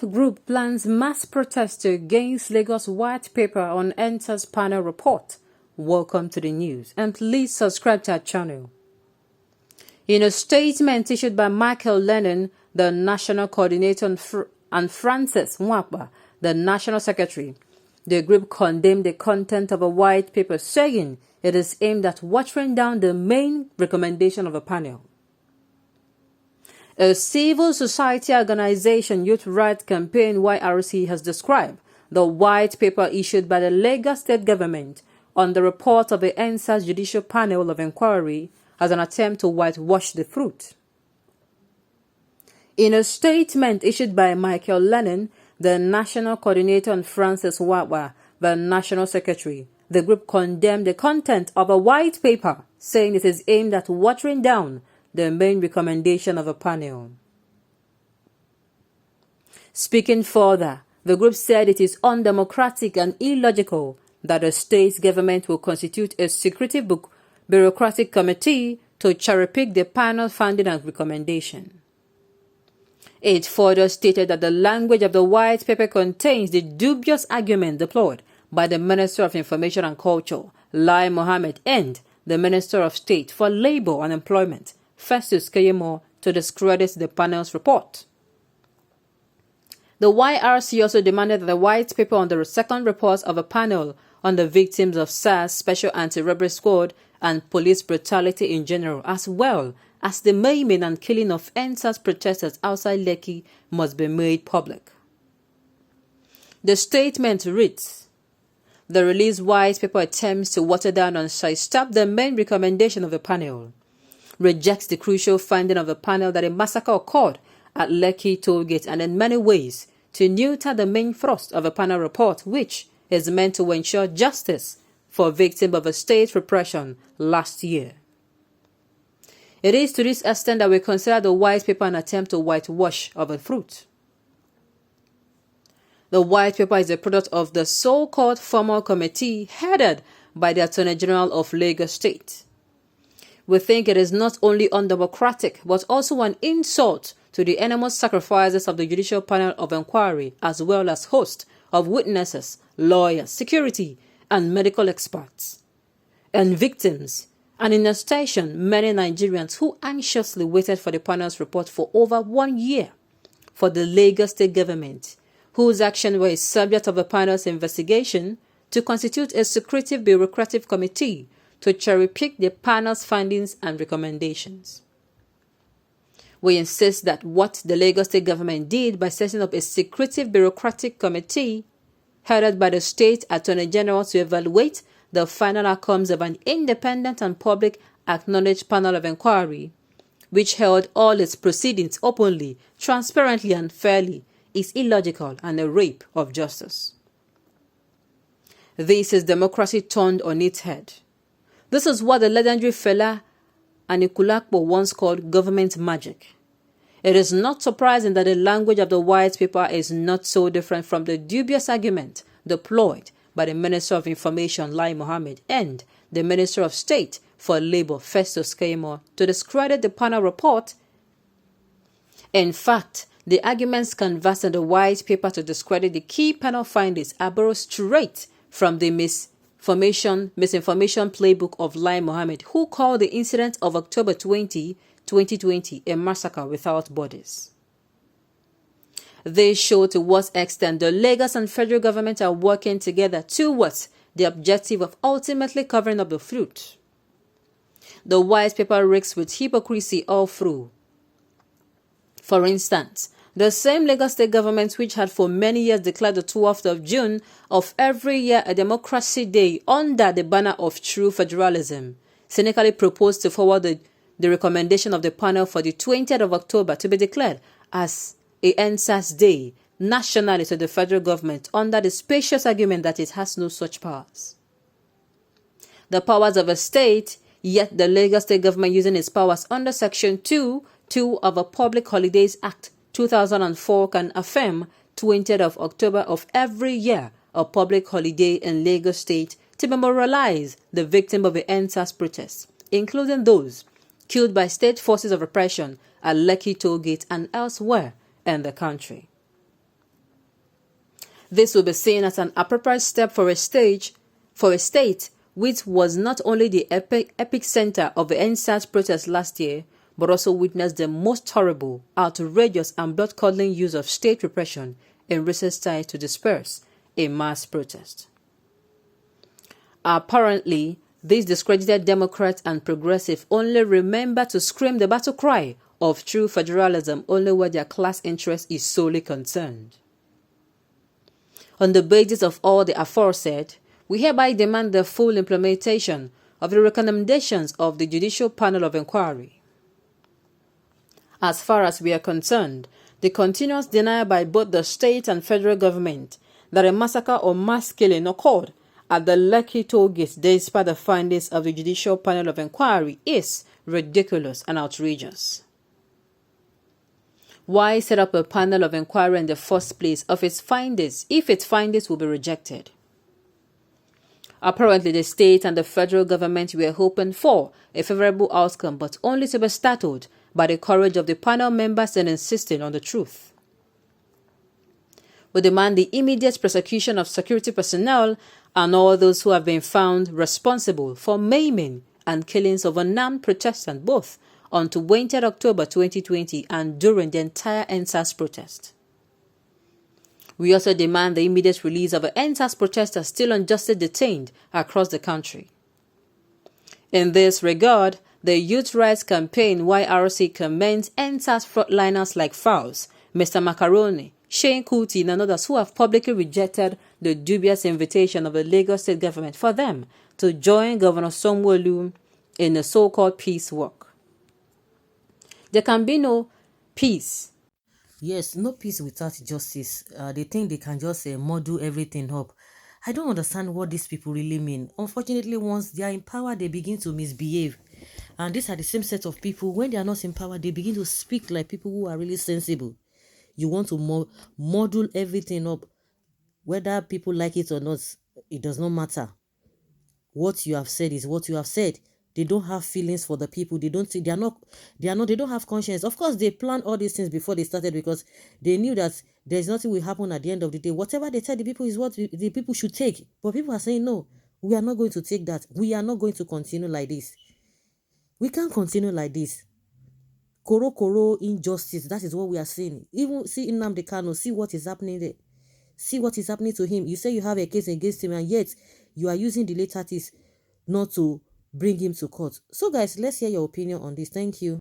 group plans mass protest against Lagos white paper on Endsars panel report. Welcome to the news and please subscribe to our channel. In a statement issued by Michael Lennon, the National Coordinator, and Francis Mwakba, the National Secretary, the group condemned the content of a white paper, saying it is aimed at watering down the main recommendation of a panel. A civil society organization, Youth Rights Campaign YRC, has described the white paper issued by the Lagos State Government on the report of the Endsars Judicial Panel of Inquiry as an attempt to whitewash the fruit. In a statement issued by Michael Lennon, the National Coordinator, and Francis Mwakba, the National Secretary, the group condemned the content of a white paper, saying it is aimed at watering down the main recommendation of a panel. Speaking further, the group said it is undemocratic and illogical that the state government will constitute a secretive bureaucratic committee to cherry-pick the panel finding and recommendation. It further stated that the language of the white paper contains the dubious argument deployed by the Minister of Information and Culture, Lai Mohammed, and the Minister of State for Labour and Employment, Festus Keyamo, to discredit the panel's report. The YRC also demanded that the white paper on the second report of a panel on the victims of SARS Special Anti-Robbery Squad and police brutality in general, as well as the maiming and killing of Endsars protesters outside Lekki, must be made public. The statement reads, the released white paper attempts to water down and sidestep the main recommendation of the panel, rejects the crucial finding of the panel that a massacre occurred at Lekki tollgate, and in many ways to neuter the main thrust of a panel report, which is meant to ensure justice for victims of a state repression last year. It is to this extent that we consider the white paper an attempt to whitewash of a fruit. The white paper is a product of the so-called formal committee headed by the Attorney General of Lagos State. We think it is not only undemocratic but also an insult to the enormous sacrifices of the Judicial Panel of Inquiry, as well as host of witnesses, lawyers, security, and medical experts, and victims, and in extension, many Nigerians who anxiously waited for the panel's report for over 1 year, for the Lagos State Government, whose actions were a subject of the panel's investigation, to constitute a secretive bureaucratic committee to cherry-pick the panel's findings and recommendations. We insist that what the Lagos State Government did by setting up a secretive bureaucratic committee headed by the State Attorney General to evaluate the final outcomes of an independent and public acknowledged panel of inquiry, which held all its proceedings openly, transparently, and fairly, is illogical and a rape of justice. This is democracy turned on its head. This is what the legendary Fela Anikulapo once called government magic. It is not surprising that the language of the white paper is not so different from the dubious argument deployed by the Minister of Information, Lai Mohammed, and the Minister of State for Labour, Festus Keyamo, to discredit the panel report. In fact, the arguments canvassed in the white paper to discredit the key panel findings are borrowed straight from the misinformation playbook of Lai Mohammed, who called the incident of October 20, 2020 a massacre without bodies. They show to what extent the Lagos and federal government are working together towards the objective of ultimately covering up the fruit. The white paper reeks with hypocrisy all through. For instance, the same Lagos State government which had for many years declared the 12th of June of every year a democracy day under the banner of true federalism, cynically proposed to forward the recommendation of the panel for the 20th of October to be declared as a Endsars Day nationally to the federal government under the specious argument that it has no such powers. The powers of a state, yet the Lagos State government using its powers under Section 2(2) of the Public Holidays Act 2004 can affirm 20th of October of every year a public holiday in Lagos State to memorialize the victims of the Endsars protests, including those killed by state forces of repression at Lekki tollgate and elsewhere in the country. This will be seen as an appropriate step for a state which was not only the epic center of the Endsars protest last year, but also witnessed the most horrible, outrageous and blood-curdling use of state repression in recent times to disperse a mass protest. Apparently, these discredited Democrats and progressives only remember to scream the battle cry of true federalism only where their class interest is solely concerned. On the basis of all the aforesaid, we hereby demand the full implementation of the recommendations of the Judicial Panel of Inquiry. As far as we are concerned, the continuous denial by both the state and federal government that a massacre or mass killing occurred at the Lekki toll gate despite the findings of the Judicial Panel of Inquiry is ridiculous and outrageous. Why set up a panel of inquiry in the first place if its findings will be rejected? Apparently, the state and the federal government were hoping for a favorable outcome, but only to be startled by the courage of the panel members in insisting on the truth. We demand the immediate prosecution of security personnel and all those who have been found responsible for maiming and killings of unarmed protestants both on 20 October 2020 and during the entire Endsars protest. We also demand the immediate release of the Endsars protesters still unjustly detained across the country. In this regard, the Youth Rights Campaign YRC commends Endsars frontliners like Fowles, Mr. Macaroni, Shane Kuti and others who have publicly rejected the dubious invitation of the Lagos state government for them to join Governor Sanwo-Olu in the so-called peace work. There can be no peace. Yes, no peace without justice. They think they can just model everything up. I don't understand what these people really mean. Unfortunately, once they are in power, they begin to misbehave. And these are the same set of people. When they are not in power, they begin to speak like people who are really sensible. You want to model everything up. Whether people like it or not, it does not matter. What you have said is what you have said. They don't have feelings for the people. They don't have conscience. Of course, they planned all these things before they started because they knew that there's nothing will happen at the end of the day. Whatever they tell the people is what the people should take. But people are saying, no, we are not going to take that. We are not going to continue like this. We can't continue like this. Koro injustice. That is what we are seeing. Even see Nnamdi Kanu, see what is happening there. See what is happening to him. You say you have a case against him and yet you are using the late artist not to bring him to court. So guys, let's hear your opinion on this. Thank you.